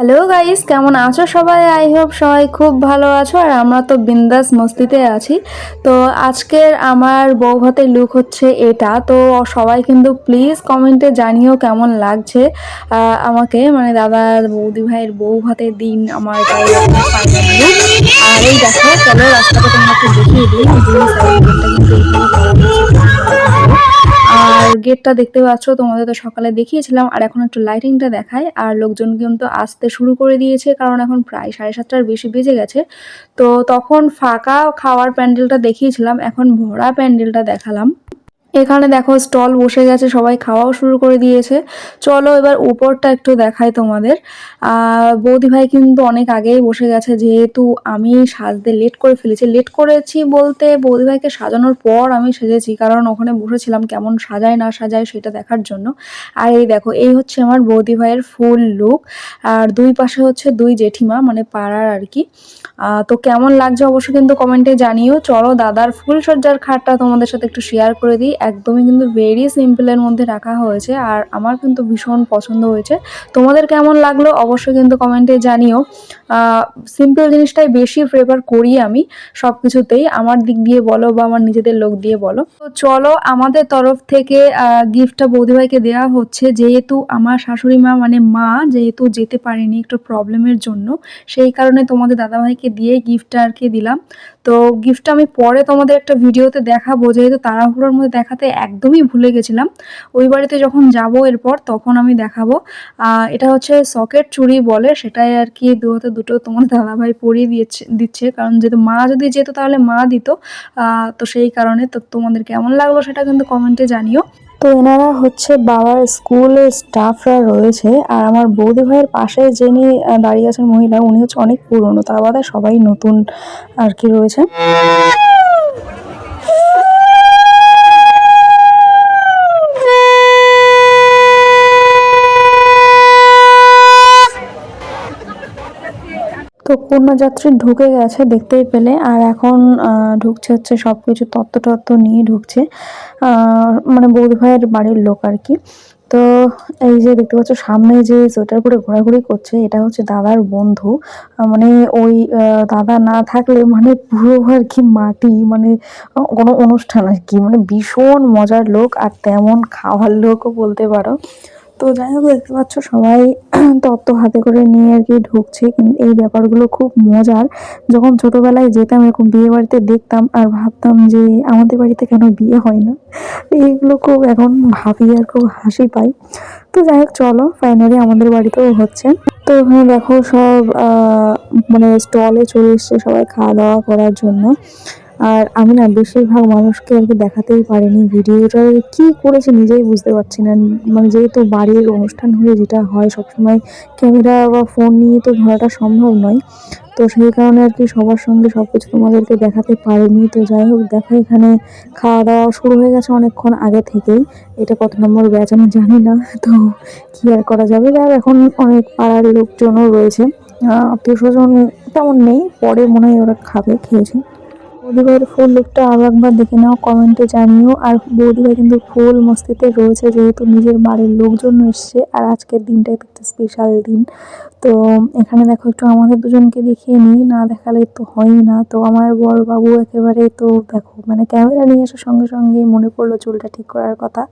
Hello guys, কেমন আছো সবাই? আই হোপ সবাই খুব ভালো আছো। আর আমরা তো বিন্দাস মস্তিতে আছি। তো আজকের আমার বউ ভাতের লুক হচ্ছে এটা। তো সবাই কিন্তু প্লিজ কমেন্টে জানিও কেমন লাগছে আমাকে, মানে দাদার বৌদি ভাইয়ের বউ ভাতের দিন আমার এটাই ফাইনাল লুক। আর এই দেখো, চলো রাস্তাটা তোমাকে দেখিয়ে দিই। দুই সাইড গেটটা কিন্তু এইভাবে করা হয়েছে খুবই ভালোভাবে। আর গেটটা দেখতে পাচ্ছ, তোমাদের তো সকালে দেখিয়েছিলাম। আর এখন একটু লাইটিংটা দেখায়। আর লোকজন কিন্তু আসতে শুরু করে দিয়েছে, কারণ এখন প্রায় 7:30টার বেশি বেজে গেছে। তো তখন ফাঁকা খাওয়ার প্যান্ডেলটা দেখিয়েছিলাম, এখন ভরা প্যান্ডেলটা দেখালাম। এখানে দেখো স্টল বসে গেছে, সবাই খাওয়াও শুরু করে দিয়েছে। চলো এবার উপরটা একটু দেখাই তোমাদের। বৌদি ভাই কিন্তু অনেক আগেই বসে গেছে, যেহেতু আমি সাজতে লেট করে ফেলেছি। লেট করেছি বলতে বৌদি ভাইকে সাজানোর পর আমি সেজেছি, কারণ ওখানে বসেছিলাম কেমন সাজায় না সাজায় সেটা দেখার জন্য। আর এই দেখো, এই হচ্ছে আমার বৌদি ভাইয়ের ফুল লুক। আর দুই পাশে হচ্ছে দুই জেঠিমা, মানে পাড়ার আর কি। তো কেমন লাগছে অবশ্যই কিন্তু কমেন্টে জানিও। চলো দাদার ফুলসজ্জার খাটটা তোমাদের সাথে একটু শেয়ার করে দিই। একদমই কিন্তু ভেরি সিম্পলের মধ্যে রাখা হয়েছে, আর আমার কিন্তু ভীষণ পছন্দ হয়েছে। তোমাদের কেমন লাগলো অবশ্যই কিন্তু কমেন্টে জানিও। সিম্পল জিনিসটাই বেশি প্রেফার করি আমি সব কিছুতেই, আমার দিক দিয়ে বলো বা আমার নিজেদের লোক দিয়ে বলো। তো চলো, আমাদের তরফ থেকে গিফটটা বৌদিভাইকে দেওয়া হচ্ছে, যেহেতু আমার শাশুড়ি মা মানে মা যেহেতু যেতে পারেনি একটু প্রবলেমের জন্য, সেই কারণে তোমাদের দাদাভাইকে দিয়ে গিফটটা আর কি দিলাম। তো গিফটটা আমি পরে তোমাদের একটা ভিডিওতে দেখাবো, যেহেতু তাড়াহুড়োর মধ্যে দেখাতে একদমই ভুলে গেছিলাম। ওই বাড়িতে যখন যাব এরপর তখন আমি দেখাবো। এটা হচ্ছে সকেট চুড়ি বলে, সেটাই আর কি দু হাতে দুটো তোমার দাদাভাই পরিয়ে দিচ্ছে, কারণ যেহেতু মা যদি যেত তাহলে মা দিত। তো সেই কারণে তো তোমাদের কেমন লাগলো সেটা কিন্তু কমেন্টে জানিও। তো এনারা হচ্ছে বাবার স্কুলের স্টাফরা রয়েছে। আর আমার বৌদি ভাইয়ের পাশে যিনি দাঁড়িয়ে আছেন মহিলা, উনি হচ্ছে অনেক পুরনো, তা বাদে সবাই নতুন আর কি রয়েছে। তো কন্যাযাত্রী ঢুকে গেছে দেখতেই পেলে। আর এখন ঢুকছে হচ্ছে সবকিছু তত্ত্ব টত্ত্ব নিয়ে ঢুকছে, মানে বৌদি ভাইয়ের বাড়ির লোক আর কি। তো এই যে দেখতে পাচ্ছ সামনে যে সোয়েটার পরে ঘোরাঘুরি করছে, এটা হচ্ছে দাদার বন্ধু। মানে ওই দাদা না থাকলে মানে পুরো আর কি মাটি, মানে কোনো অনুষ্ঠান আর কি, মানে ভীষণ মজার লোক আর তেমন খাওয়ার লোকও বলতে পারো। তো যাই হোক, দেখতে পাচ্ছ সবাই তত্ত্ব হাতে করে নিয়ে আর কি ঢুকছে। কিন্তু এই ব্যাপারগুলো খুব মজার। যখন ছোটবেলায় যেতাম এরকম বিয়ে বাড়িতে দেখতাম আর ভাবতাম যে আমাদের বাড়িতে কেন বিয়ে হয় না। এইগুলো খুব এখন ভাবি আর খুব হাসি পাই। তো যাই হোক, চলো ফাইনালি আমাদের বাড়িতেও হচ্ছে। তো ওখানে দেখো সব মানে স্টলে চলে এসছে সবাই খাওয়া দাওয়া করার জন্য। আর আমি না বেশিরভাগ মানুষকে আর কি দেখাতেই পারিনি, ভিডিওটা কি করেছে নিজেই বুঝতে পারছি না। মানে যেহেতু বাড়ির অনুষ্ঠান হলে যেটা হয় সবসময় ক্যামেরা বা ফোন নিয়ে তো ধরাটা সম্ভব নয়। তো সেই কারণে আর কি সবার সঙ্গে সবকিছু তোমাদেরকে দেখাতে পারিনি। তো যাই হোক, দেখো এখানে খাওয়া দাওয়া শুরু হয়ে গেছে অনেকক্ষণ আগে থেকেই। এটা কত নম্বর ব্যাচ আমি জানি না, তো কি আর করা যাবে। আর এখন অনেক পাড়ার লোকজনও রয়েছে, আত্মীয় স্বজন তেমন নেই, পরে মনে হয় ওরা খেয়েছে। বৌদিভাইয়ের ফুল লুকটা আরো একবার দেখে নাও, কমেন্টে জানিও। আর বৌদিভাই কিন্তু ফুল মস্তিতে রয়েছে, যেহেতু নিজের বাড়ির লোকজন এসছে। আর আজকের দিনটা একটা স্পেশাল দিন। তো এখানে দেখো একটু আমাদের দুজনকে দেখিয়ে নিই, না দেখালে তো হয়ই না। তো আমার বর বাবু একেবারে, তো দেখো মানে ক্যামেরা নিয়ে আসার সঙ্গে সঙ্গে মনে পড়লো চুলটা ঠিক করার কথা।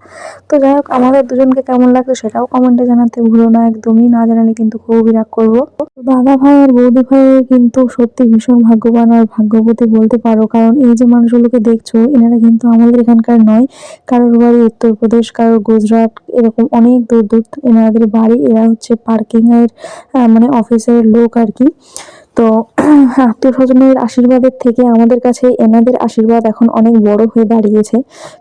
তো যাই হোক, আমাদের দুজনকে কেমন লাগছে সেটাও কমেন্টে জানাতে ভুলো না, একদমই না জানালে কিন্তু খুবই রাগ করবো। দাদা ভাই আর বৌদি ভাইয়ের কিন্তু সত্যি ভীষণ ভাগ্যবান আর ভাগ্যবতী বলতে পারো, কারণ এই যে মানুষগুলোকে দেখছো এনারা কিন্তু আমাদের এখানকার নয়। কারোর বাড়ি উত্তরপ্রদেশ, কারোর গুজরাট, এরকম অনেক দূর দূর এনাদের বাড়ি। এরা হচ্ছে পার্কিং এর মানে অফিসের লোক আর কি। তো আত্মীয় স্বজনের আশীর্বাদের থেকে আমাদের কাছে এনাদের আশীর্বাদ এখন অনেক বড় হয়ে দাঁড়িয়েছে।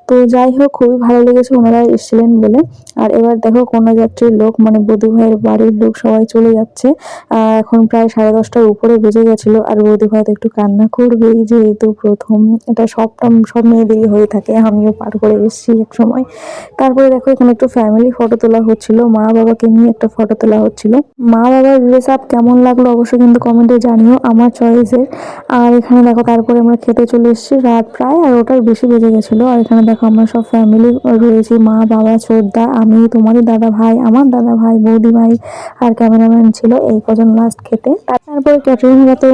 তো যাই হোক, খুবই ভালো লেগেছে ওনারা এসেছিলেন বলে। আর এবার দেখো কন্যাযাত্রীর লোক মানে বধূ ভাইয়ের বাড়ির লোক সবাই চলে যাচ্ছে। এখন প্রায় 10:30টার উপরে বেজে গেছিল। আর বধূ ভাই তো একটু কান্না করবেই, যেহেতু প্রথম, এটা সব মেয়েদেরই হয়ে থাকে, আমিও পার করে এসেছি এক সময়। তারপরে দেখো এখানে একটু ফ্যামিলি ফটো তোলা হচ্ছিল, মা বাবাকে নিয়ে একটা ফটো তোলা হচ্ছিল। মা বাবার ড্রেস আপ কেমন লাগলো অবশ্যই কিন্তু কমেন্টে জানিও। আমার চয়েসের। আর এখানে দেখো তারপরে আমরা খেতে চলে এসেছি, রাত প্রায় 11টার বেশি বেজে গেছিলো। আর এখানে দেখো আমরা সব ফ্যামিলি রয়েছি, মা বাবা ছোটদা আমি, তোমাদের দাদা ভাই, আমার দাদা ভাই, বৌদি ভাই আর ক্যামেরাম্যান ছিল, এই কজন লাস্ট খেতে। তারপরে ক্যাটারিংরা তো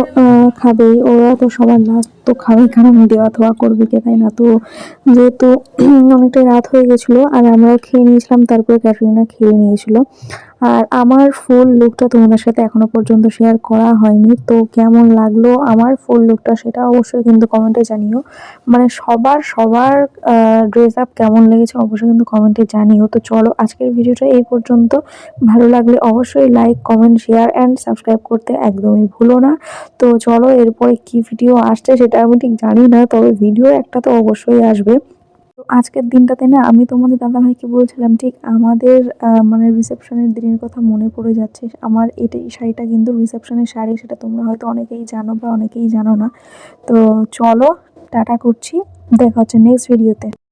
খাবেই, ওরা তো সবার লাস্ট তো খাবেই, কারণ দেওয়া থোয়া করবে কে, তাই না? তো যেহেতু অনেকটা রাত হয়ে গেছিলো আর আমরাও খেয়ে নিয়েছিলাম, তারপরে ক্যাটারিংরা খেয়ে নিয়েছিল। আর আমার ফুল লুকটা তোমাদের সাথে এখনো পর্যন্ত শেয়ার করা হয়নি, তো কেমন লাগলো আমার ফুল লুকটা সেটা অবশ্যই কিন্তু কমেন্টে জানিও। মানে সবার সবার ড্রেস আপ কেমন লেগেছে অবশ্যই কিন্তু কমেন্টে জানিও। তো চলো আজকের ভিডিওটা এই পর্যন্ত। ভালো লাগলে অবশ্যই like comment share and subscribe করতে একদমই ভুলো না। তো চলো এরপরে কি ভিডিও আসছে সেটা আমি ঠিক জানি না, তবে ভিডিও একটা তো অবশ্যই আসবে। তো আজকের দিনটাতে না আমি তোমাদের দাদাভাইকে বলছিলাম, ঠিক আমাদের মানে রিসেপশনের দিনের কথা মনে পড়ে যাচ্ছে। আমার এই শাড়িটা কিন্তু রিসেপশনের শাড়ি, সেটা তোমরা হয়তো অনেকেই জানো বা অনেকেই জানো না। তো চলো টাটা করছি, দেখা হচ্ছে নেক্সট ভিডিওতে।